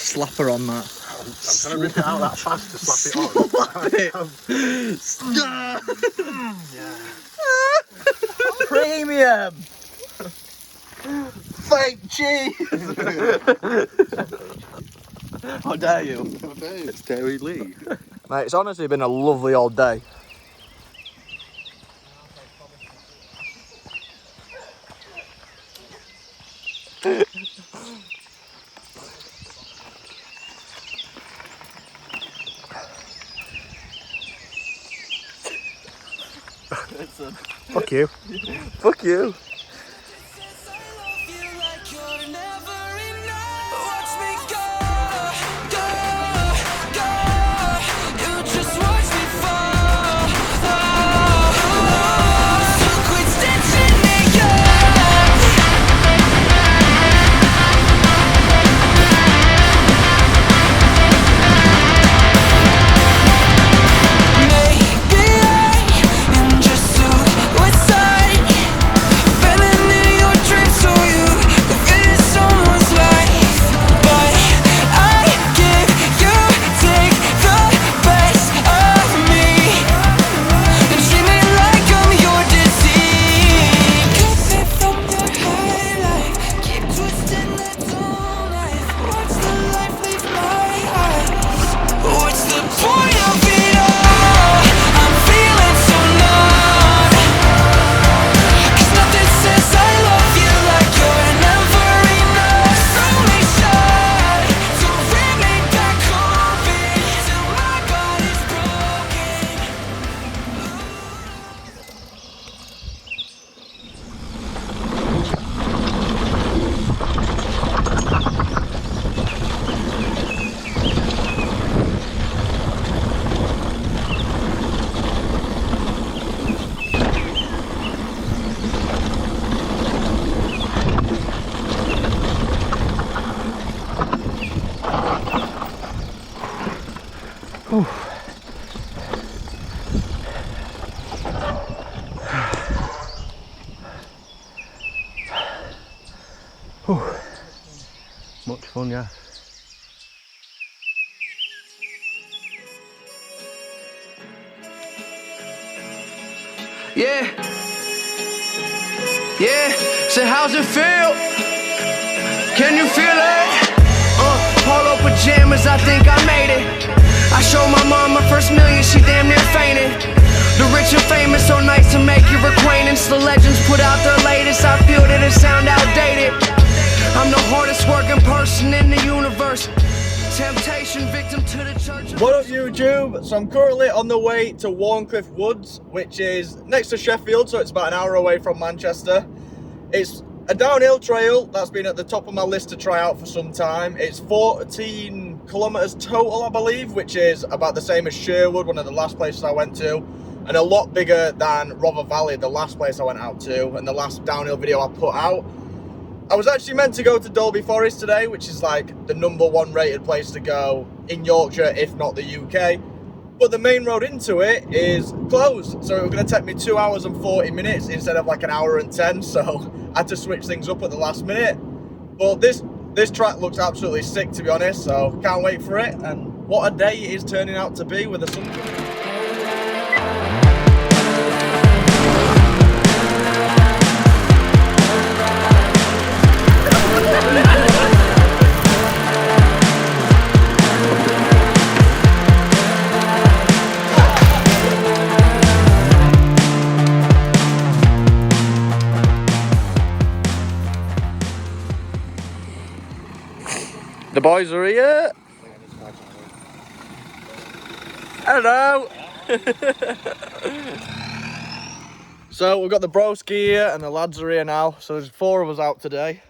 slapper on that. I'm trying to rip it out that fast to slap it on. Slap it! Yeah. Premium! Fake cheese! How dare you? It's Terry Lee. Mate, it's honestly been a lovely old day. Fuck you. Fuck you. Much fun, yeah. Yeah. Yeah. So how's it feel? Can you feel it? Polo pajamas, I think I made it. I showed my mom my first million, she damn near fainted. The rich and famous, so nice to make your acquaintance. The legends put out their latest, I feel that it sound outdated. I'm the hardest working person in the universe. Temptation, victim to the church. What up, YouTube? So I'm currently on the way to Wharncliffe Woods, which is next to Sheffield, so it's about an hour away from Manchester. It's a downhill trail that's been at the top of my list to try out for some time. It's 14 kilometers total, I believe, which is about the same as Sherwood, one of the last places I went to, and a lot bigger than Rother Valley, the last place I went out to, and the last downhill video I put out. I was actually meant to go to Dolby Forest today, which is like the #1 rated place to go in Yorkshire, if not the UK. But the main road into it is closed. So it was going to take me 2 hours and 40 minutes instead of like an hour and 10. So I had to switch things up at the last minute. But this track looks absolutely sick, to be honest. So can't wait for it. And what a day it is turning out to be with the sun coming out. The boys are here. Hello. So we've got the broski here and the lads are here now. So there's 4 of us out today.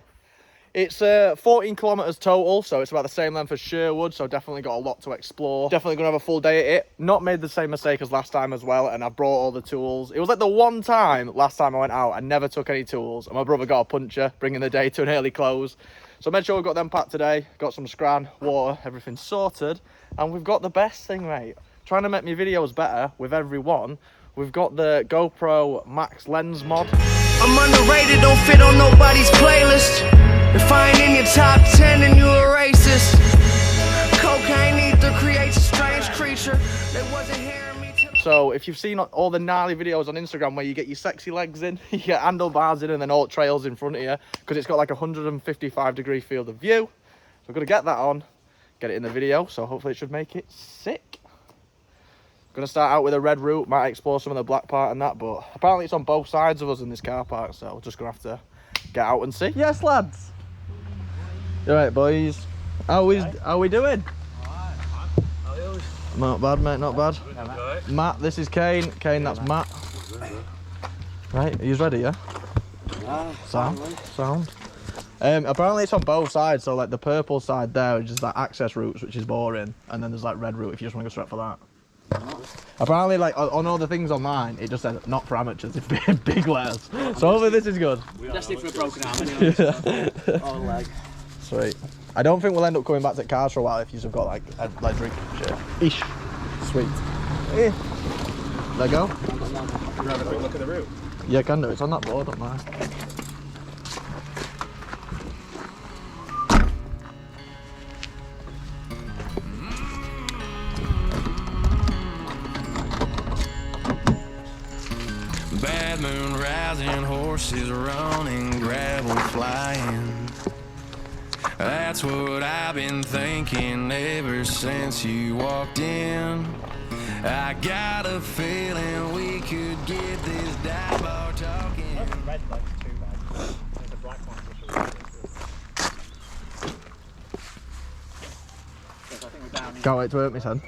It's 14 kilometers total, so it's about the same length as Sherwood, so definitely got a lot to explore. Definitely gonna have a full day at it. Not made the same mistake as last time as well, and I brought all the tools. It was like the one time last time I went out, I never took any tools, and my brother got a puncher, bringing the day to an early close. So I made sure we got them packed today, got some scran, water, everything sorted, and we've got the best thing, mate. Trying to make my videos better with every one. We've got the GoPro Max Lens mod. I'm underrated, don't fit on nobody's playlist. If I ain't in your top 10, then you a racist. you've seen all the gnarly videos on Instagram where you get your sexy legs in, you get handlebars in, and then all trails in front of you, because it's got like a 155-degree field of view. So we're going to get that on, get it in the video, so hopefully it should make it sick. Going to start out with a red route, might explore some of the black part and that, but apparently it's on both sides of us in this car park, so we're just going to have to get out and see. Yes, lads. You alright, boys? How we doing? Not bad, mate, not bad. Matt, this is Kane. Kane, that's Matt. Right, are you ready, yeah? Sound. Apparently it's on both sides, so like the purple side there is just like access routes, which is boring, and then there's like red route if you just want to go straight for that. Apparently, like on all the things online, it just said not for amateurs, it's big letters. So hopefully this is good. Just for a broken arm anyway. Or leg. Sweet. I don't think we'll end up coming back to cars for a while if you've got like drink shit. Ish. Sweet. Eh. Let go. Can you have a quick look at the route? Yeah, I can do. It's on that board, don't mind. Bad moon rising, horses running, gravel flying. That's what I've been thinking ever since you walked in. I got a feeling we could get this dive bar talking. The red light's too bad. There's a black one. Yes, I think we're down here. Can't wait to hurt me, son.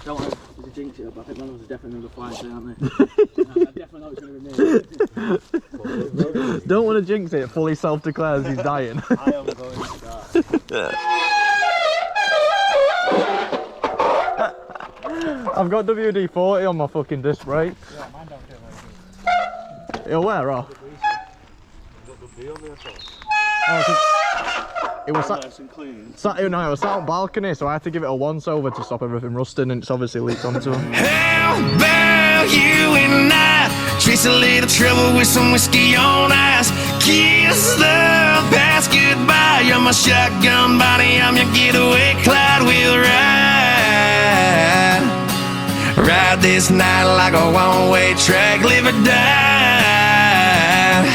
Don't want to jinx it up. I think one of us is definitely going to fly today, aren't they? I definitely know it's going to be me. Don't want to jinx it, fully self-declares he's dying. I am going to die. I've got WD-40 on my fucking disc brakes. Yeah, mine don't feel like it. It'll wear off. It was Nice and clean. it was sat on balcony, so I had to give it a once over to stop everything rusting, and it's obviously leaked onto him. How about you and I chase a little trouble with some whiskey on ice? Kiss the past goodbye. You're my shotgun body, I'm your getaway cloud. We'll ride this night like a one-way track. Live or die.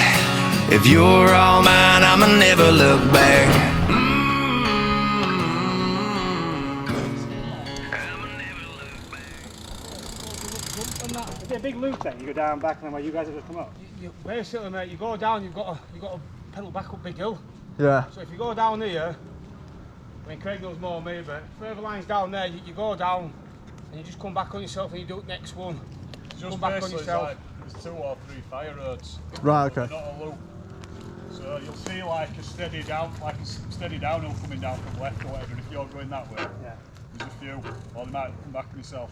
If you're all mine, I'ma never look back. Is it a big loop then? You go down back and then where you guys have just come up? Basically, mate, you go down, you've got to pedal back up big hill. Yeah. So if you go down here, I mean, Craig knows more than me, but further lines down there, you go down and you just come back on yourself and you do it next one. Just come back on basically yourself. like there's 2 or 3 fire roads. Right, okay. Not a loop. So you'll see like a steady downhill coming down from left or whatever, and if you're going that way, Yeah. there's a few, or they might come back on yourself.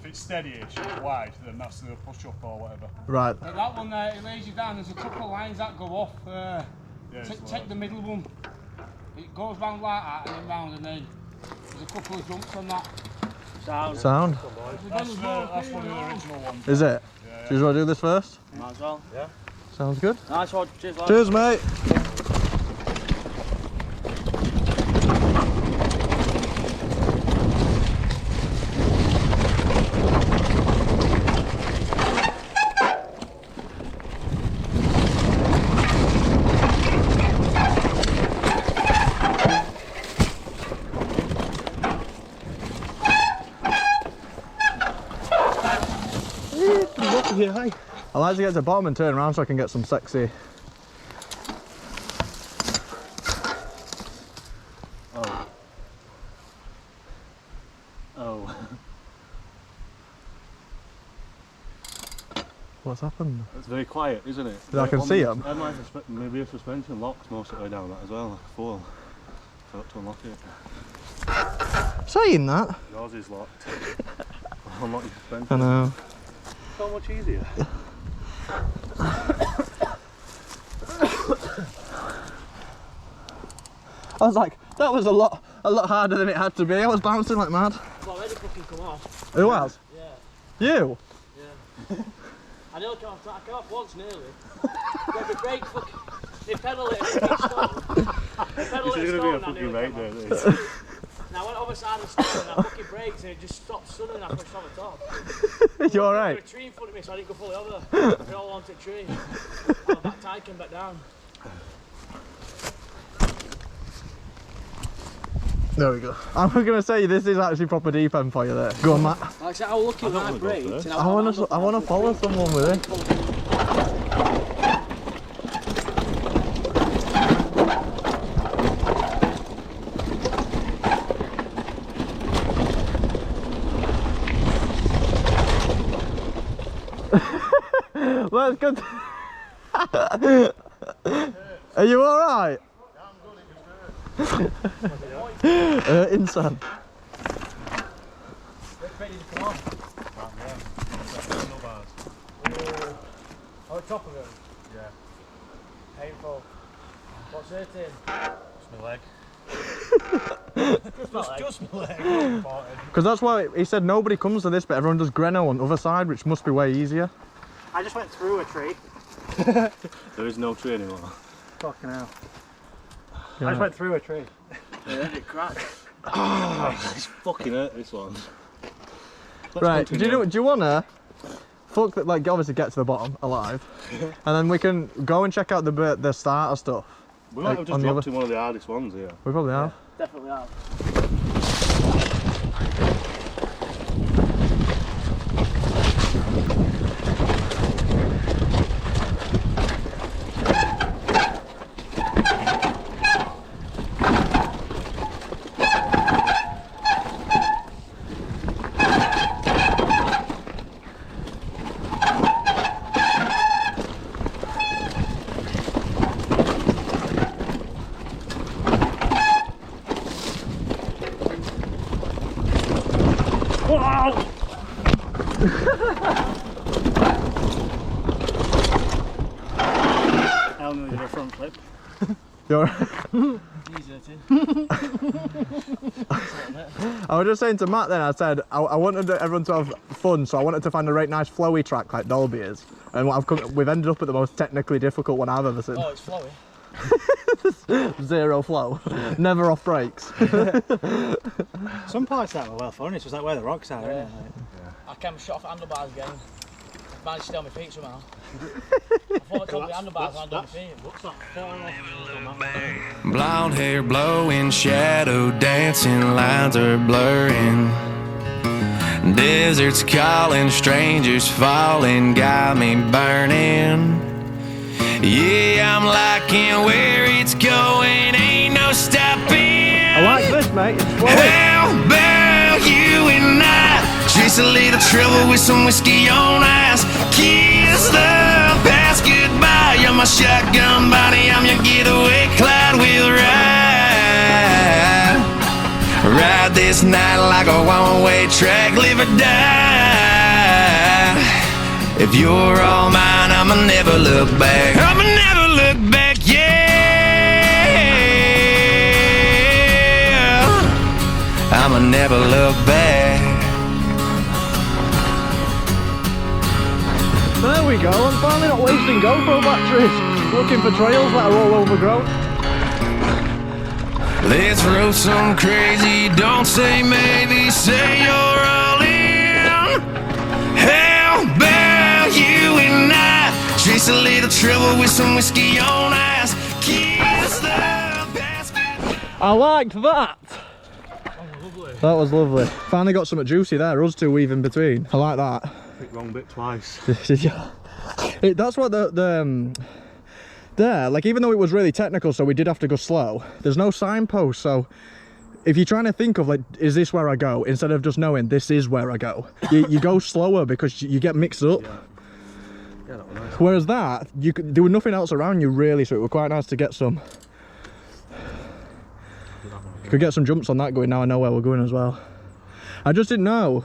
If it's steady-ish, wide, then that's the push-up or whatever. Right. Like that one there, it lays you down. There's a couple of lines that go off. Yeah, it's Take the middle one. It goes round like that and then round, and then there's a couple of jumps on that. Sound. That's one of the original ones. Is it? Yeah, Do you want to do this first? Might as well. Yeah. Sounds good. Nice one. Cheers, lad. Cheers, mate. I like to get to the bottom and turn around so I can get some sexy. Oh. What's happened? It's very quiet, isn't it? I can see them. And like maybe a suspension locks most of the way down that as well, like a 4. Forgot to unlock it. Saying that? Yours is locked. I'll unlock your suspension. I know. So much easier. I was like, that was a lot harder than it had to be. I was bouncing like mad. I've already fucking come off. Who has? Yeah. You? Yeah. I nearly came off once nearly. But the brake fucking... They pedal it and stop. They pedal This it is and going to be a stop and I fucking nearly right came there. off. And I went over the side of the stone and I fucking braked brakes and it just stopped suddenly after I pushed on the top. You all There right? was a tree in front of me, so I didn't go fully over. We all onto a tree. And my back tire came back down. There we go. I'm gonna say this is actually proper deep end for you there. Go on, Matt. Like I said, I was looking at my brakes. And I wanna follow someone with it. Let's go. Are you all right? Inside. On the top of it? Yeah. Painful. What's hurting? Just my leg. Just my leg. Because that's why he said nobody comes to this, but everyone does Greno on the other side, which must be way easier. I just went through a tree. There is no tree anymore. Fucking hell. Yeah. I just went through a tree. Yeah, it cracked. It's fucking hurt, this one. Let's Right, continue. do you wanna fuck that, like obviously get to the bottom alive, and then we can go and check out the starter stuff. We might have just on the dropped other- in one of the hardest ones here. We probably have. Definitely out. How nearly did a front flip? You're Easier too. I was just saying to Matt then, I said I wanted everyone to have fun, so I wanted to find a right nice flowy track like Dolby is, and we've ended up at the most technically difficult one I've ever seen. Oh, it's flowy. Zero flow, never off brakes. Some parts that were well fun, it's just like where the rocks are, isn't it? I came shot off handlebars again. Managed to stay on my feet somehow. I thought I took the handlebars and on my feet. Blonde hair blowing, shadow dancing, lines are blurring. Deserts calling, strangers falling, got me burning. Yeah, I'm liking where it's going, ain't no stopping. I like this, mate. It's flowy. How about you and I chase a little trouble with some whiskey on ice? Kiss the past goodbye. You're my shotgun body, I'm your getaway cloud. We'll ride this night like a one-way track, live or die. If you're all mine, I'ma never look back. I'ma never look back, yeah. I'ma never look back. There we go. I'm finally not wasting GoPro batteries looking for trails that are all overgrown. Let's roll some crazy, don't say maybe, say you're all in. How about you and I chase a little trouble with some whiskey on ice? Kiss the basket. I liked that. That was lovely. Finally got something juicy there, us two weaving between. I like that. Picked wrong bit twice. That's what there, like even though it was really technical, so we did have to go slow, there's no signpost, so if you're trying to think of like, is this where I go, instead of just knowing this is where I go, you go slower because you get mixed up. Yeah, that was nice. Whereas that, there was nothing else around you really, so it was quite nice to get some. You could get some jumps on that going. Now I know where we're going as well. I just didn't know.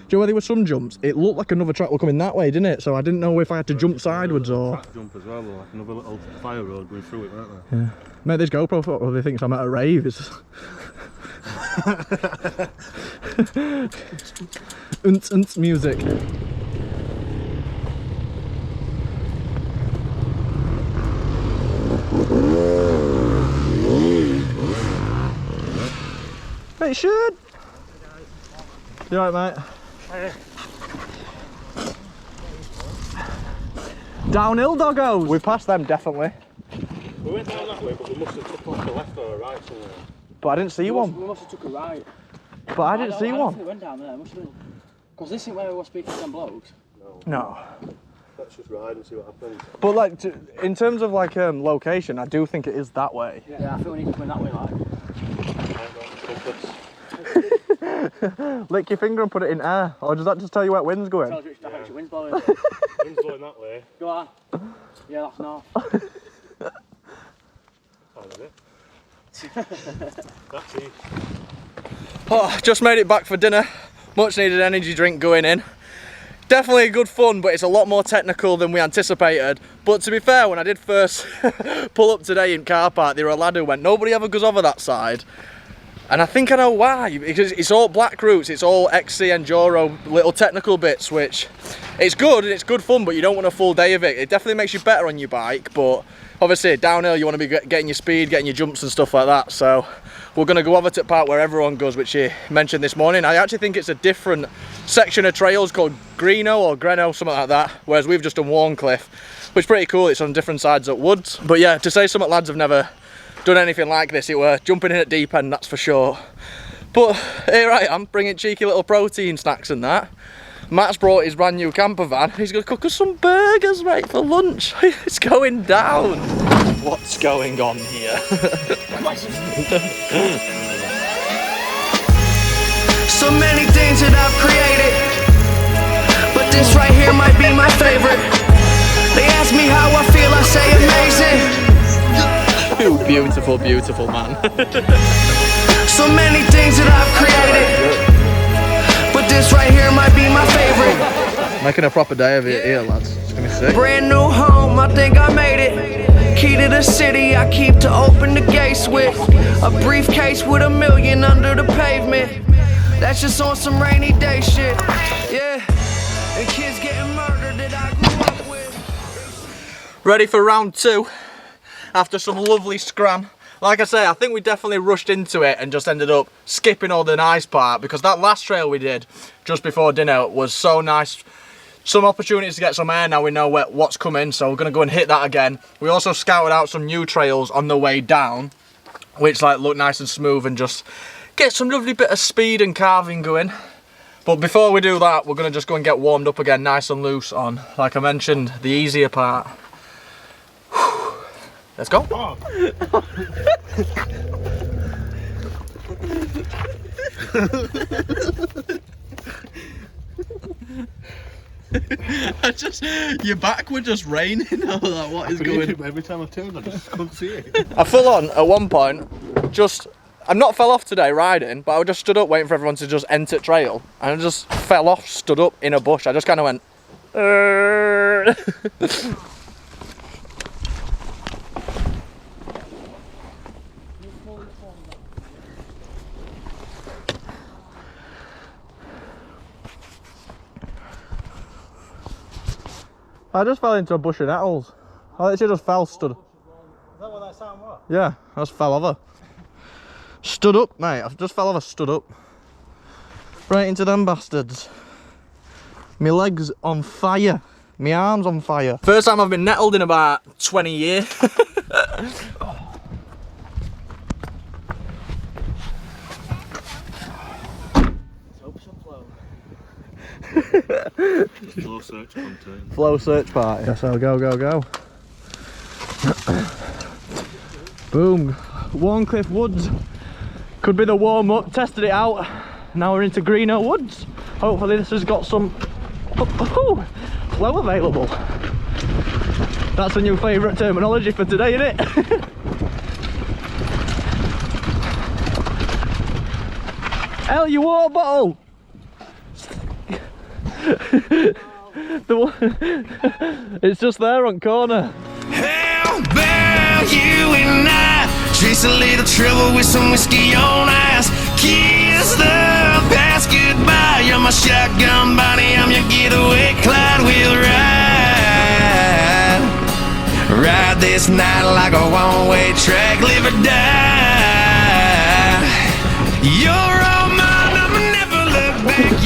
Do you know where there were some jumps? It looked like another track were coming that way, didn't it? So I didn't know if I had to jump sideways or... Track jump as well, like another little fire road going through it, weren't there? Yeah. Mate, this GoPro probably thinks I'm at a rave. It's... Unts music. It should. You alright, mate? Downhill, doggos! We passed them, definitely. We went down that way, but we must have took off the left or the right somewhere. But I didn't see one. We must have took a right. But I didn't see I don't one. think we went down there, must have been. Because this isn't where we were speaking to them blokes. No. Let's just ride and see what happens. But like, in terms of like location, I do think it is that way. Yeah, I think we need to go in that way, like. Lick your finger and put it in air, or does that just tell you where wind's going? Tells you which direction wind's blowing. Wind's blowing that way. Go on. Yeah, that's north. That's east. Oh, just made it back for dinner. Much needed energy drink going in. Definitely good fun, but it's a lot more technical than we anticipated. But to be fair, when I did first pull up today in car park, there were a lad who went, nobody ever goes over that side. And I think I know why, because it's all black routes, it's all XC enduro little technical bits, which it's good and it's good fun, but you don't want a full day of it. It definitely makes you better on your bike, but obviously downhill you want to be getting your speed, getting your jumps and stuff like that. So we're going to go over to the part where everyone goes, which you mentioned this morning. I actually think it's a different section of trails called Greno or Greno, something like that, whereas we've just done Wharncliffe, which is pretty cool. It's on different sides of woods. But yeah, to say some lads have never done anything like this, it were jumping in at deep end, that's for sure. But here I am, bringing cheeky little protein snacks and that. Matt's brought his brand new camper van. He's going to cook us some burgers, mate, for lunch. It's going down. What's going on here? So many things that I've created, but this right here might be my favorite. They ask me how I feel, I say amazing. You beautiful, beautiful man. So many things that I've created, but this right here might be my favorite. Making a proper day of it here, lads. It's gonna be sick. Brand new home, I think I made it. Key to the city, I keep to open the gates with. A briefcase with $1 million under the pavement. That's just on some rainy day shit. Yeah, and kids getting murdered that I grew up with. Ready for round 2 after some lovely scram. Like I say, I think we definitely rushed into it and just ended up skipping all the nice part, because that last trail we did just before dinner was so nice. Some opportunities to get some air, now we know what's coming, so we're going to go and hit that again. We also scouted out some new trails on the way down, which like look nice and smooth and just get some lovely bit of speed and carving going. But before we do that, we're going to just go and get warmed up again, nice and loose on, like I mentioned, the easier part. Let's go. Oh. Your back were just raining. Like, what is going on? Every time I turned, I just couldn't see it. I full on at one point, I'm not fell off today riding, but I just stood up waiting for everyone to just enter trail, and I just fell off, stood up in a bush. I just kind of went. I just fell into a bush of nettles. I literally just fell, stood. Is that what that sound was? Yeah, I just fell over. Stood up, mate. I just fell over, stood up. Right into them bastards. My legs on fire. My arms on fire. First time I've been nettled in about 20 years. Flow search content. Flow search party. Yes, I'll go, go, go. Boom. Wharncliffe Woods. Could be the warm up. Tested it out. Now we're into Greno Woods. Hopefully this has got some flow available. That's a new favourite terminology for today, isn't it? Hell, your water bottle! It's just there on corner. How about you and I chase a little trouble with some whiskey on ice? Kiss the past goodbye. You're my shotgun body, I'm your getaway Clyde. We'll ride this night like a one-way track. Live or die. You're all mine, I'ma never look back.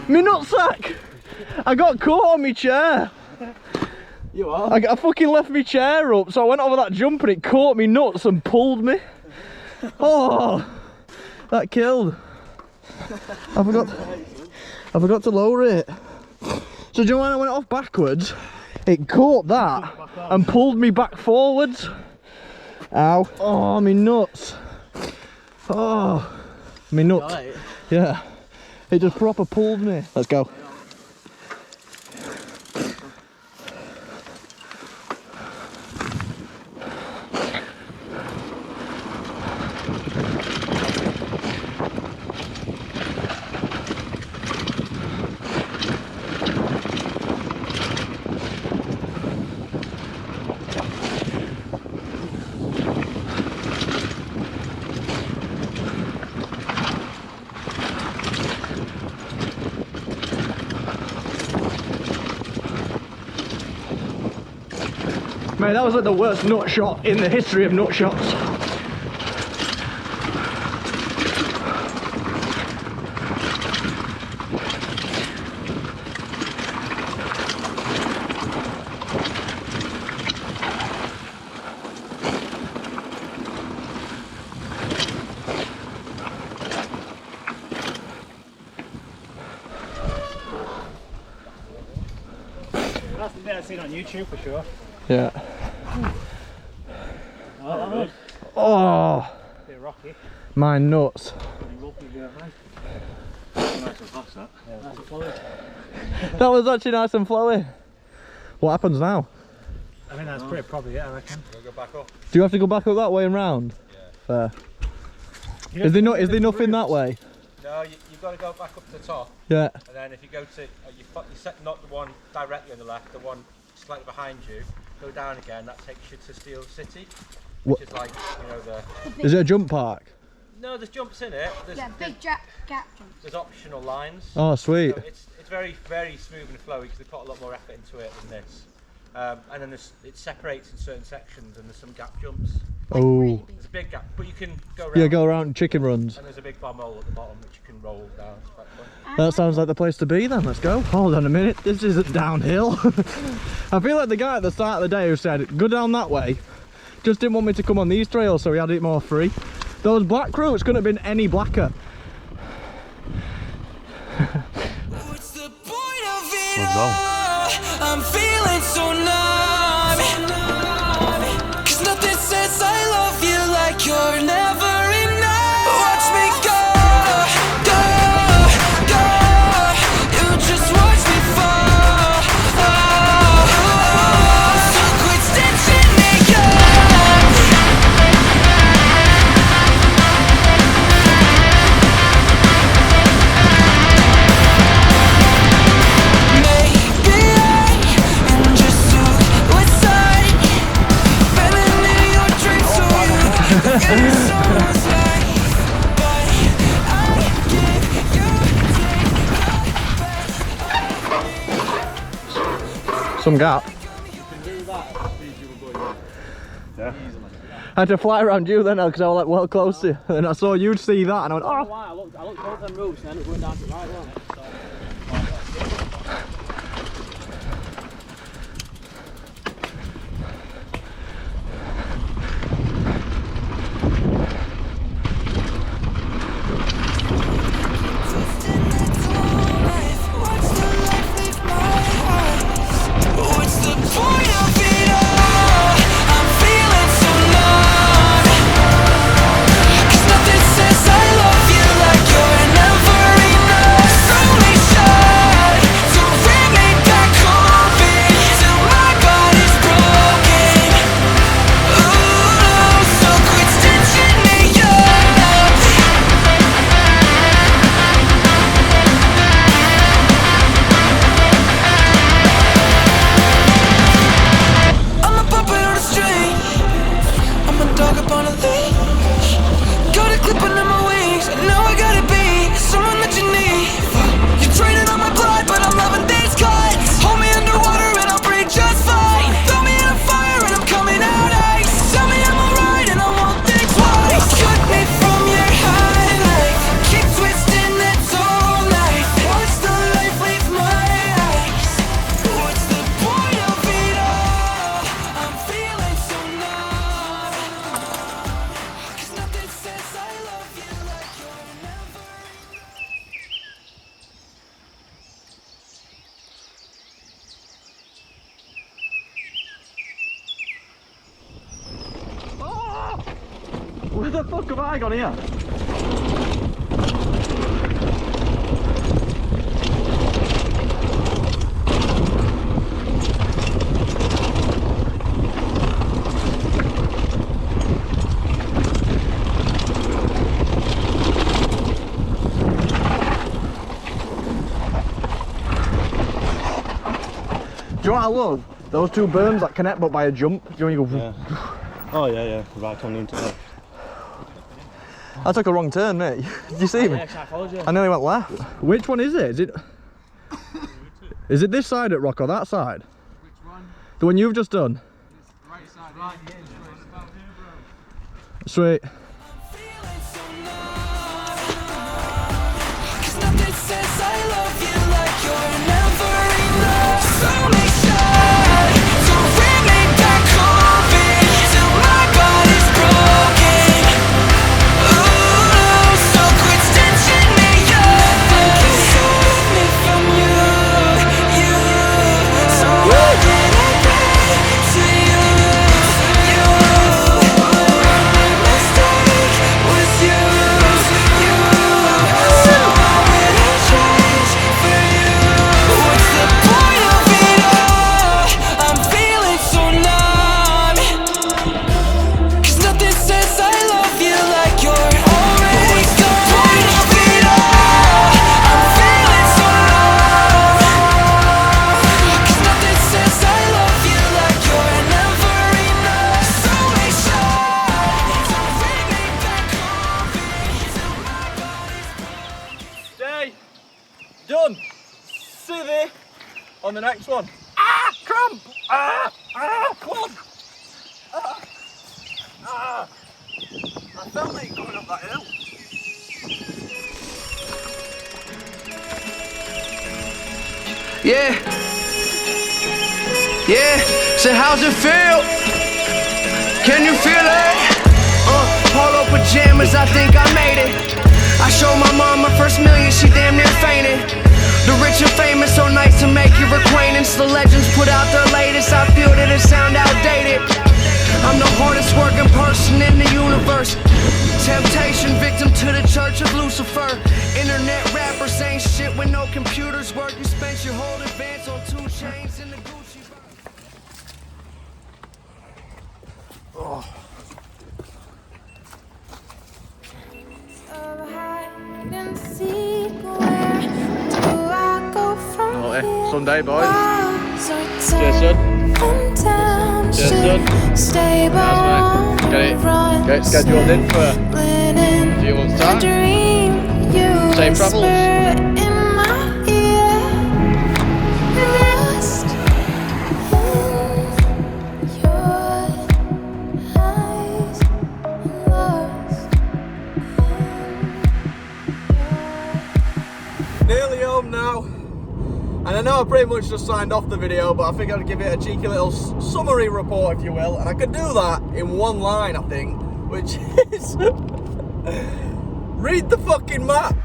Me nutsack! I got caught on my chair. You are? I fucking left my chair up, so I went over that jump and it caught me nuts and pulled me. Oh, that killed. I forgot to lower it. So do you know when I went off backwards, it caught that and pulled me back forwards. Ow. Oh, me nuts. Oh, me nuts. Right. Yeah. It just proper pulled me. Let's go. Mate, that was like the worst nut shot in the history of nut shots. That's the bit I've seen on YouTube for sure. Yeah. Oh, Oh, bit rocky. my nuts. That was actually nice and flowy. What happens now? I think that's pretty probably it, I reckon. We'll go back up. Do you have to go back up that way and round? Yeah. Fair. Is there nothing that way? No, you've got to go back up to the top. Yeah. And then if you go to, you set not the one directly on the left, the one slightly behind you, go down again, that takes you to Steel City, which is like, you know, the... Is it a jump park? No, there's jumps in it. There's, big gap jumps. There's optional lines. Oh, sweet. So it's very, very smooth and flowy because they put a lot more effort into it than this. And then it separates in certain sections and there's some gap jumps. Oh. There's a big gap, but you can go around. Yeah, go around chicken runs. And there's a big bomb hole at the bottom which you can roll down. It's quite fun. That sounds like the place to be then, let's go. Hold on a minute, this isn't downhill. I feel like the guy at the start of the day who said, go down that way, just didn't want me to come on these trails so he had it more free. Those black routes couldn't have been any blacker. What's the point of it all? I'm feeling so numb. 'Cause nothing says I love you like you're never enough. Watch me go, go, go. You just watch me fall. So quit stitching me up. Some gap. Yeah. I had to fly around you then because I was like well close to you. And I saw you'd see that and I went, I don't oh. know why, I looked both them routes and ended up going down to the right one. Nothing says I love you like you're never enough. Where the fuck have I gone here? Do you know what I love? Those two berms that connect but by a jump. Do you know when you go... Yeah. Oh yeah, right on into it. I took a wrong turn, mate. Did you see me? Yeah, I followed you. I nearly went left. Which one is it? Is it this side at rock or that side? Which one? The one you've just done? It's right side. Right, yeah, it's about here, bro. Sweet. Done. Civvy on the next one. Ah, cramp. Club. I felt like going up that hill. Yeah. Yeah. So how's it feel? Can you feel it? Polo pajamas, I think I made it. I showed my mom my first million, she damn near fainted. The rich and famous, so nice to make your acquaintance. The legends put out their latest, I feel that it sound outdated. I'm the hardest working person in the universe. Temptation, victim to the church of Lucifer. Internet rappers ain't shit when no computers work. You spent your whole advance on 2 chains in the Gucci. Oh. Sunday, boys. Cheers, son. Cheers, son. Nice, mate. Get it scheduled in for a few months' time. Safe travels. Nearly home now. And I know I pretty much just signed off the video, but I think I'd give it a cheeky little summary report, if you will. And I can do that in one line, I think, which is read the fucking map.